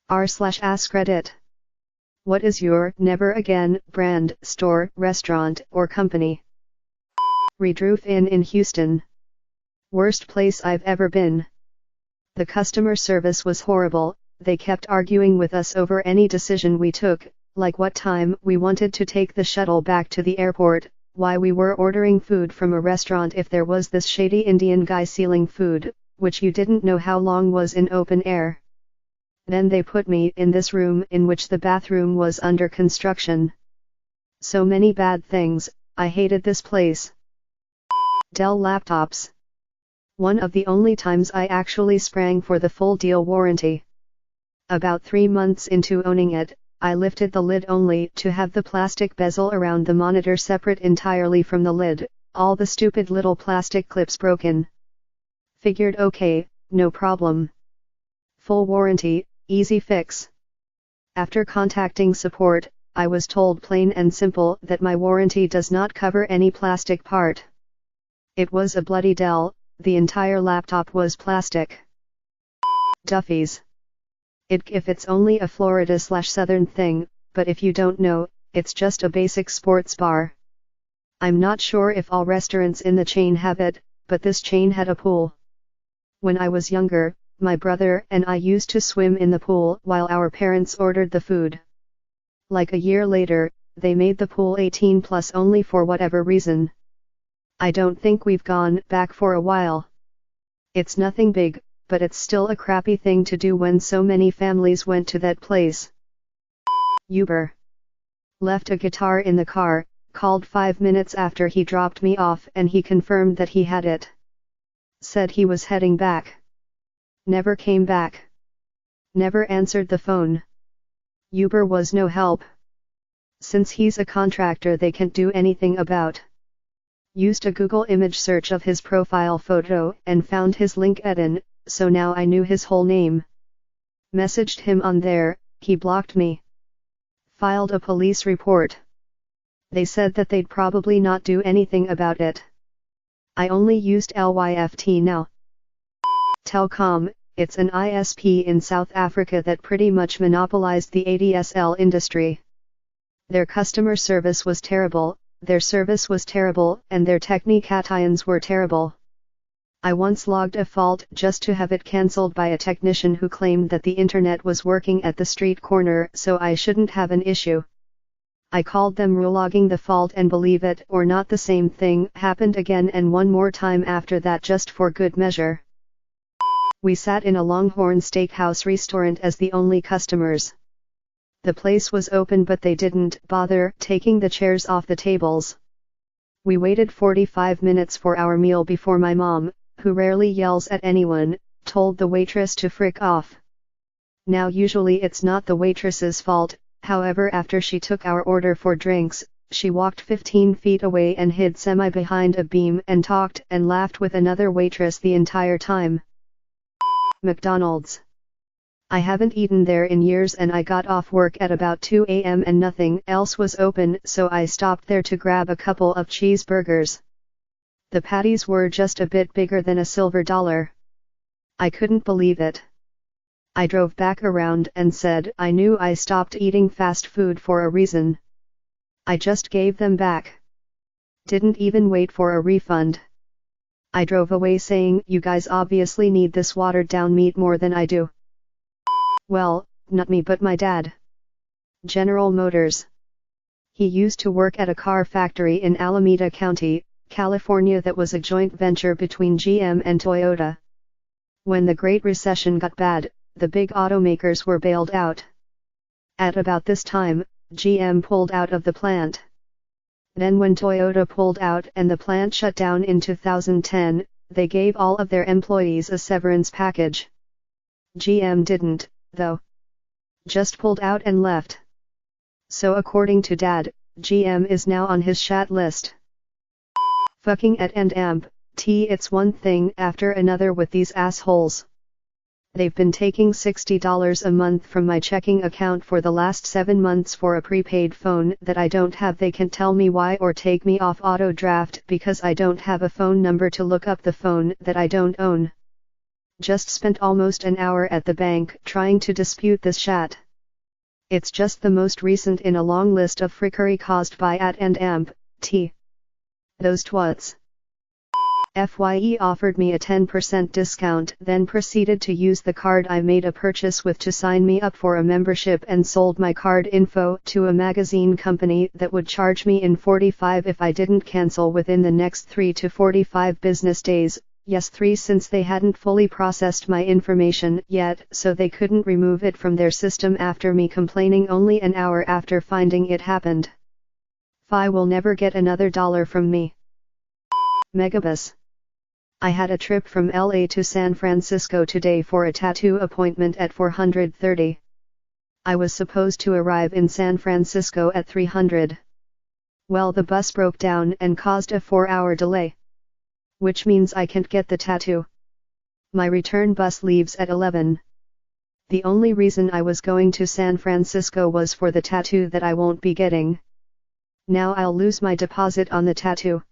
r/AskReddit. What is your never again brand, store, restaurant, or company? Redroof Inn in Houston. Worst place I've ever been. The customer service was horrible. They kept arguing with us over any decision we took, like what time we wanted to take the shuttle back to the airport, why we were ordering food from a restaurant if there was this shady Indian guy selling food, which you didn't know how long was in open air. Then they put me in this room in which the bathroom was under construction. So many bad things. I hated this place. Dell Laptops. One of the only times I actually sprang for the full deal warranty. About 3 months into owning it, I lifted the lid only to have the plastic bezel around the monitor separate entirely from the lid, all the stupid little plastic clips broken. Figured okay, no problem. Full warranty, easy fix. After contacting support, I was told plain and simple that my warranty does not cover any plastic part. It was a bloody Dell, the entire laptop was plastic. Tuffys. If it's only a Florida/Southern thing, but if you don't know, it's just a basic sports bar. I'm not sure if all restaurants in the chain have it, but this chain had a pool. When I was younger, my brother and I used to swim in the pool while our parents ordered the food. Like a year later, they made the pool 18+ only for whatever reason. I don't think we've gone back for a while. It's nothing big, but it's still a crappy thing to do when so many families went to that place. Uber. Left a guitar in the car, called 5 minutes after he dropped me off and he confirmed that he had it. Said he was heading back. Never came back. Never answered the phone. Uber was no help. Since he's a contractor they can't do anything about. Used a Google image search of his profile photo and found his LinkedIn, so now I knew his whole name. Messaged him on there, he blocked me. Filed a police report. They said that they'd probably not do anything about it. I only used Lyft now. Telkom, it's an ISP in South Africa that pretty much monopolized the ADSL industry. Their customer service was terrible, their service was terrible, and their technicalities were terrible. I once logged a fault just to have it cancelled by a technician who claimed that the internet was working at the street corner so I shouldn't have an issue. I called them relogging the fault and believe it or not the same thing happened again and one more time after that just for good measure. We sat in a Longhorn Steakhouse restaurant as the only customers. The place was open but they didn't bother taking the chairs off the tables. We waited 45 minutes for our meal before my mom, who rarely yells at anyone, told the waitress to frick off. Now usually it's not the waitress's fault, however after she took our order for drinks, she walked 15 feet away and hid behind a beam and talked and laughed with another waitress the entire time. McDonald's. I haven't eaten there in years and I got off work at about 2 a.m. and nothing else was open so I stopped there to grab a couple of cheeseburgers. The patties were just a bit bigger than a silver dollar. I couldn't believe it. I drove back around and said I knew I stopped eating fast food for a reason. I just gave them back. Didn't even wait for a refund. I drove away saying you guys obviously need this watered down meat more than I do. Well, not me but my dad. General Motors. He used to work at a car factory in Alameda County, California that was a joint venture between GM and Toyota. When the Great Recession got bad, the big automakers were bailed out. At about this time, GM pulled out of the plant. Then when Toyota pulled out and the plant shut down in 2010, they gave all of their employees a severance package. GM didn't, though. Just pulled out and left. So according to Dad, GM is now on his shat list. Fucking at and amp, it's one thing after another with these assholes. They've been taking $60 a month from my checking account for the last 7 months for a prepaid phone that I don't have. They can't tell me why or take me off auto draft because I don't have a phone number to look up the phone that I don't own. Just spent almost an hour at the bank trying to dispute this chat. It's just the most recent in a long list of frickery caused by AT and AMP, T. Those twats. FYE offered me a 10% discount, then proceeded to use the card I made a purchase with to sign me up for a membership and sold my card info to a magazine company that would charge me in 45 if I didn't cancel within the next 3 to 45 business days. Yes, 3 since they hadn't fully processed my information yet, so they couldn't remove it from their system after me complaining only an hour after finding it happened. Fi will never get another dollar from me. Megabus. I had a trip from LA to San Francisco today for a tattoo appointment at 4:30. I was supposed to arrive in San Francisco at 3:00. Well, the bus broke down and caused a 4-hour delay. Which means I can't get the tattoo. My return bus leaves at 11. The only reason I was going to San Francisco was for the tattoo that I won't be getting. Now I'll lose my deposit on the tattoo.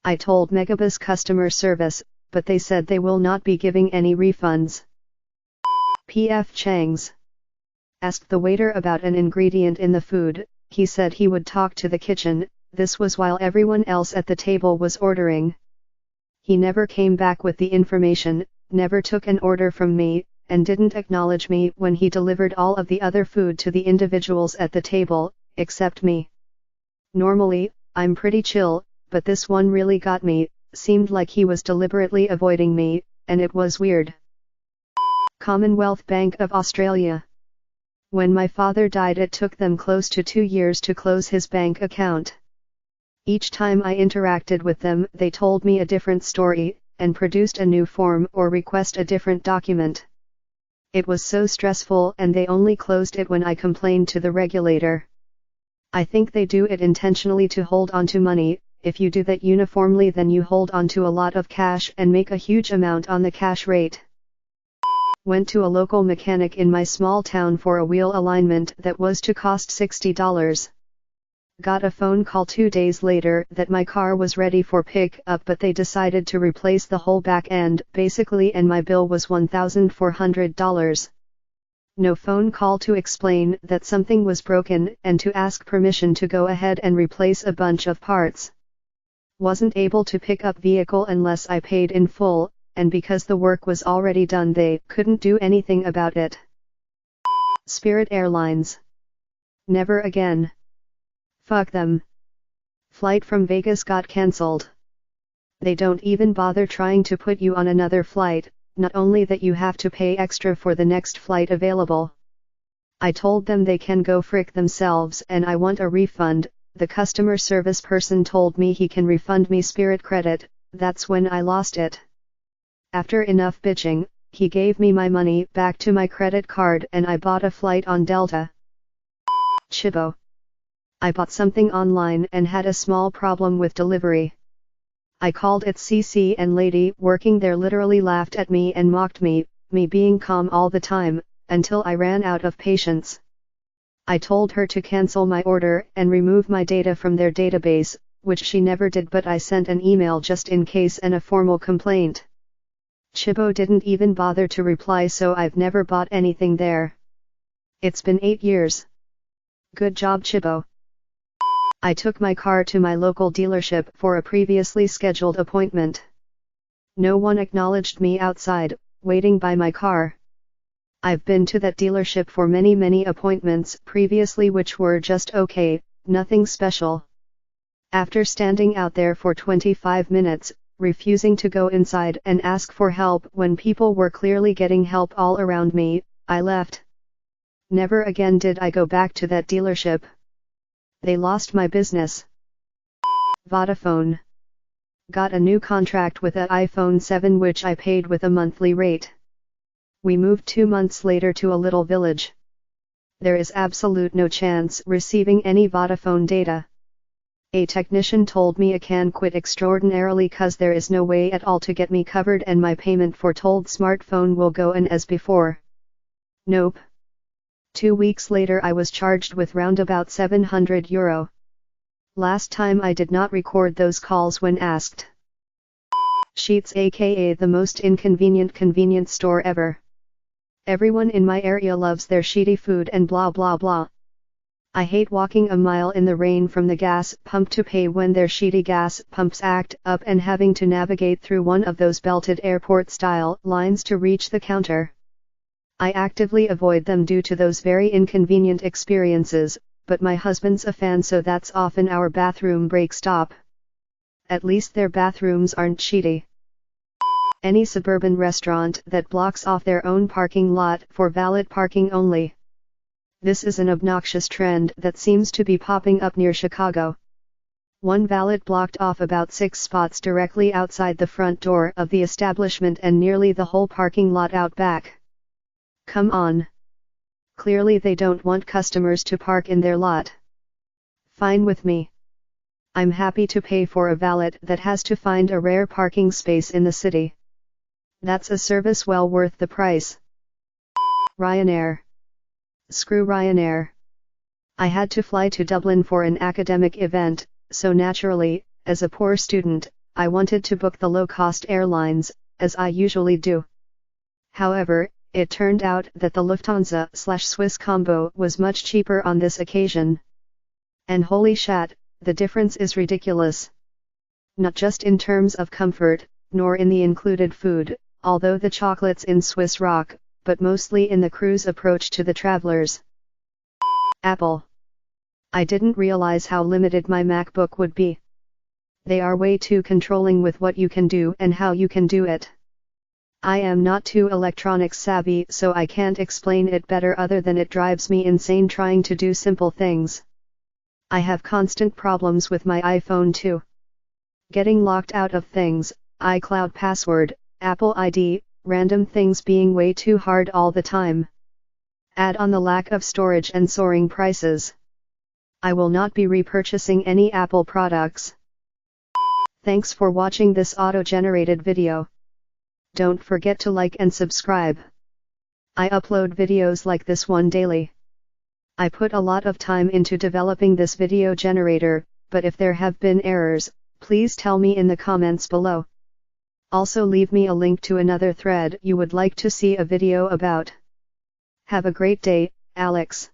I told Megabus customer service, but they said they will not be giving any refunds. P.F. Chang's. Asked the waiter about an ingredient in the food, he said he would talk to the kitchen. This was while everyone else at the table was ordering. He never came back with the information, never took an order from me, and didn't acknowledge me when he delivered all of the other food to the individuals at the table, except me. Normally, I'm pretty chill, but this one really got me. Seemed like he was deliberately avoiding me, and it was weird. Commonwealth Bank of Australia. When my father died, it took them close to 2 years to close his bank account. Each time I interacted with them, they told me a different story, and produced a new form or request a different document. It was so stressful, and they only closed it when I complained to the regulator. I think they do it intentionally to hold on to money. If you do that uniformly, then you hold on to a lot of cash and make a huge amount on the cash rate. Went to a local mechanic in my small town for a wheel alignment that was to cost $60. Got a phone call 2 days later that my car was ready for pick up, but they decided to replace the whole back end basically, and my bill was $1,400. No phone call to explain that something was broken and to ask permission to go ahead and replace a bunch of parts. Wasn't able to pick up vehicle unless I paid in full, and because the work was already done they couldn't do anything about it. Spirit Airlines. Never again. Fuck them. Flight from Vegas got cancelled. They don't even bother trying to put you on another flight, not only that you have to pay extra for the next flight available. I told them they can go frick themselves and I want a refund. The customer service person told me he can refund me Spirit credit. That's when I lost it. After enough bitching, he gave me my money back to my credit card and I bought a flight on Delta. Chibo. I bought something online and had a small problem with delivery. I called it CC and lady working there literally laughed at me and mocked me being calm all the time, until I ran out of patience. I told her to cancel my order and remove my data from their database, which she never did, but I sent an email just in case and a formal complaint. Chibo didn't even bother to reply, so I've never bought anything there. It's been 8 years. Good job, Chibo. I took my car to my local dealership for a previously scheduled appointment. No one acknowledged me outside, waiting by my car. I've been to that dealership for many appointments previously which were just okay, nothing special. After standing out there for 25 minutes, refusing to go inside and ask for help when people were clearly getting help all around me, I left. Never again did I go back to that dealership. They lost my business. Vodafone. Got a new contract with an iPhone 7 which I paid with a monthly rate. We moved 2 months later to a little village. There is absolute no chance receiving any Vodafone data. A technician told me I can quit extraordinarily cause there is no way at all to get me covered and my payment for told smartphone will go on as before. Nope. 2 weeks later I was charged with roundabout €700. Last time I did not record those calls when asked. Sheets aka the most inconvenient convenience store ever. Everyone in my area loves their sheety food and blah blah blah. I hate walking a mile in the rain from the gas pump to pay when their sheety gas pumps act up and having to navigate through one of those belted airport-style lines to reach the counter. I actively avoid them due to those very inconvenient experiences, but my husband's a fan, so that's often our bathroom break stop. At least their bathrooms aren't sheety. Any suburban restaurant that blocks off their own parking lot for valet parking only. This is an obnoxious trend that seems to be popping up near Chicago. One valet blocked off about 6 spots directly outside the front door of the establishment and nearly the whole parking lot out back. Come on. Clearly they don't want customers to park in their lot. Fine with me. I'm happy to pay for a valet that has to find a rare parking space in the city. That's a service well worth the price. Ryanair. Screw Ryanair. I had to fly to Dublin for an academic event, so naturally, as a poor student, I wanted to book the low-cost airlines, as I usually do. However, it turned out that the Lufthansa/Swiss combo was much cheaper on this occasion. And holy shat, the difference is ridiculous. Not just in terms of comfort, nor in the included food, although the chocolates in Swiss rock, but mostly in the cruise approach to the travelers. Apple. I didn't realize how limited my MacBook would be. They are way too controlling with what you can do and how you can do it. I am not too electronics savvy, so I can't explain it better other than it drives me insane trying to do simple things. I have constant problems with my iPhone too. Getting locked out of things, iCloud password, Apple ID, random things being way too hard all the time. Add on the lack of storage and soaring prices. I will not be repurchasing any Apple products. Thanks for watching this auto-generated video. Don't forget to like and subscribe. I upload videos like this one daily. I put a lot of time into developing this video generator, but if there have been errors, please tell me in the comments below. Also leave me a link to another thread you would like to see a video about. Have a great day, Alex.